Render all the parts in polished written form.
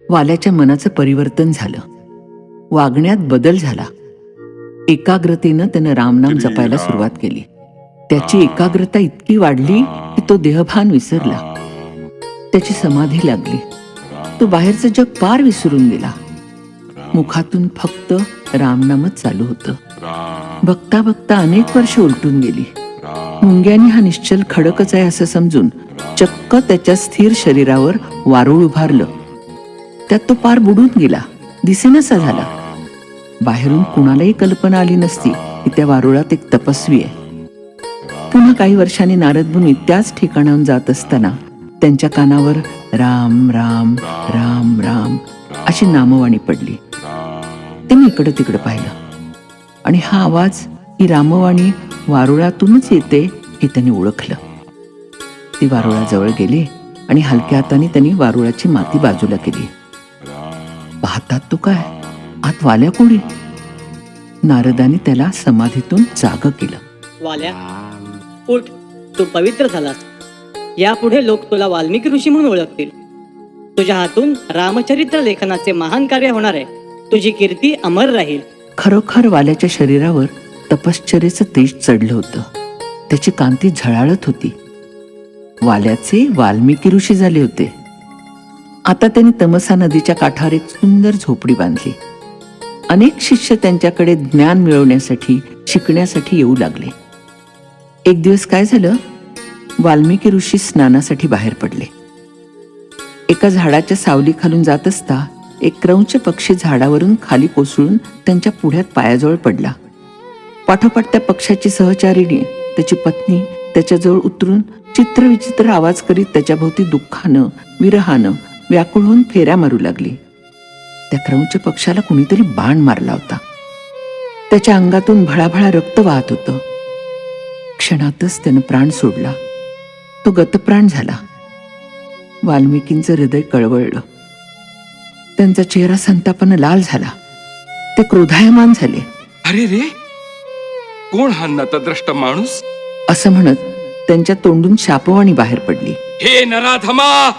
वाल्याच्या मनाचं परिवर्तन झालं, वागण्यात बदल झाला. एकाग्रतेनं त्यानं रामनाम जपायला सुरुवात केली. त्याची एकाग्रता इतकी वाढली की तो देहभान विसरला. त्याची समाधी लागली. तो बाहेरचं जग पार विसरून गेला. मुखातून फक्त रामनामच चालू होतं. बघता बघता अनेक वर्ष उलटून गेली. मुंग्याने हा निश्चल खडकच आहे असं समजून चक्क त्याच्या स्थिर शरीरावर वारूळ उभारलं. त्यात तो पार बुडून गेला, दिसेनासा झाला. बाहेरून कुणालाही कल्पना आली नसती की त्या वारुळात एक तपस्वी आहे. पुन्हा काही वर्षांनी नारद मुनी त्याच ठिकाणाहून जात असताना त्यांच्या कानावर राम राम राम राम अशी नामवाणी पडली. त्यांनी इकडं तिकडं पाहिलं आणि हा आवाज, ही रामवाणी वारुळातूनच येते हे त्यांनी ओळखलं. ती वारुळाजवळ गेली आणि हलक्या हाताने त्यांनी वारुळाची माती बाजूला केली. पाहतात तो काय, आत वाल्या कोणी? नारदाने त्याला समाधीतून जाग केलं. वाल्या, उठ, तू पवित्र झालास. यापुढे लोक तुला वाल्मिकी ऋषी म्हणून ओळखतील. तुझ्या हातून रामचरित्र लेखनाचे महान कार्य होणार आहे. तुझी कीर्ती अमर राहील. खरोखर वाल्याच्या शरीरावर तपश्चर्येचं तेज चढलं होतं. त्याची कांती झळाळत होती. वाल्याचे वाल्मिकी ऋषी झाले होते. आता त्यांनी तमसा नदीच्या काठावर एक सुंदर झोपडी बांधली. अनेक शिष्य त्यांच्याकडे ज्ञान मिळवण्यासाठी, शिकण्यासाठी येऊ लागले. एक दिवस काय झालं, वाल्मिकी ऋषी स्नानासाठी बाहेर पडले. एका झाडाच्या सावली खालून जात असता एक क्रौंच पक्षी झाडावरून खाली कोसळून त्यांच्या पुढ्यात पायाजवळ पडला. पाठोपाठ त्या पक्षाची सहचारिणी, त्याची पत्नी त्याच्याजवळ उतरून चित्रविचित्र आवाज करीत त्याच्याभोवती दुःखानं, विरहानं व्याकुळ होऊन फेऱ्या मारू लागली. त्या क्रौंच पक्षाला कुणीतरी बाण मारला होता. त्याच्या अंगातून भळाभळा रक्त वाहत होतं. क्षणातच त्यानं प्राण सोडला. तो गतप्राण झाला. वाल्मिकींचं हृदय कळवळलं. त्यांचा चेहरा संतापानं लाल झाला. ते क्रोधायमान झाले. अरे रे, कोण हा नतद्रष्ट माणूस? असं म्हणत त्यांच्या तोंडून शापवाणी बाहेर पडली. हे नराधमा,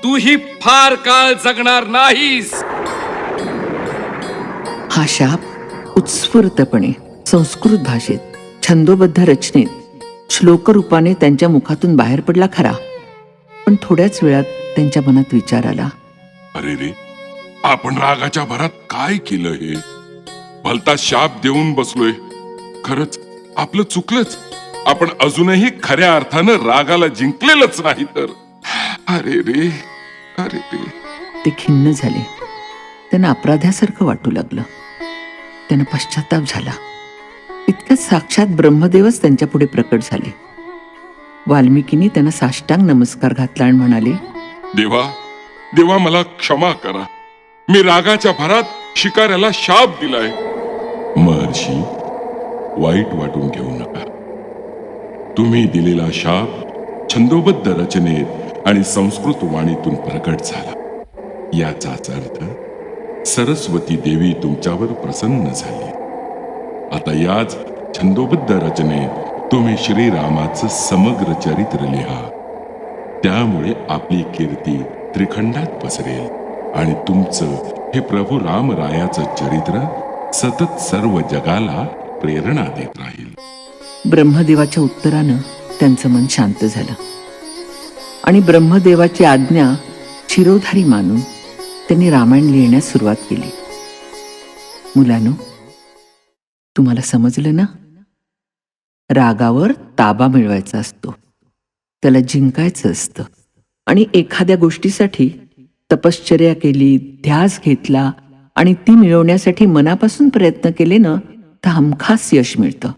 तू ही फार काळ जगणार नाहीस. हा शाप उत्स्फूर्तपणे संस्कृत भाषेत, छंदोबद्ध रचनेत, श्लोक रूपाने त्यांच्या मुखातून बाहेर पडला खरा, पण थोड्याच वेळात त्यांच्या मनात विचार आला. अरे रे, आपण रागाच्या भरात काय केलं? हे भलता शाप देऊन बसलोय. खरंच आपलं चुकलंच. आपण अजूनही खऱ्या अर्थानं रागाला जिंकलेलंच नाही तर. अरे रे, अरे रे. ते खिन्न झाले. त्यांना अपराध्यासारखं वाटू लागलं. त्यांना पश्चाताप झाला. इतक्यात साक्षात ब्रह्मदेवच त्यांच्या पुढे प्रकट झाले. वाल्मिकींनी त्यांना साष्टांग नमस्कार घातला आणि म्हणाले, देवा, देवा मला क्षमा करा. मी रागाच्या भरात शिकाऱ्याला शाप दिलाय. महर्षी, वाईट वाटून घेऊ नका. तुम्ही दिलेला शाप छंदोबद्ध रचनेत आणि संस्कृत वाणीतून प्रकट झाला. याचाच अर्थ सरस्वती देवी तुमच्यावर प्रसन्न झाली. आता याच छंदोबद्ध रचनेत तुम्ही श्रीरामाचं समग्र चरित्र लिहा. त्यामुळे आपली कीर्ती त्रिखंडात पसरेल आणि तुमचं हे प्रभू रामरायाचं चरित्र सतत सर्व जगाला प्रेरणा देत राहील. ब्रह्मदेवाच्या उत्तरानं त्यांचं मन शांत झालं आणि ब्रह्मदेवाची आज्ञा शिरोधारी मानून त्यांनी रामायण लिहिण्यास सुरुवात केली. मुलांनो, तुम्हाला समजलं ना? रागावर ताबा मिळवायचा असतो, त्याला जिंकायचं असतं. आणि एखाद्या गोष्टीसाठी तपश्चर्या केली, ध्यास घेतला आणि ती मिळवण्यासाठी मनापासून प्रयत्न केले ना, तर हमखास यश मिळतं.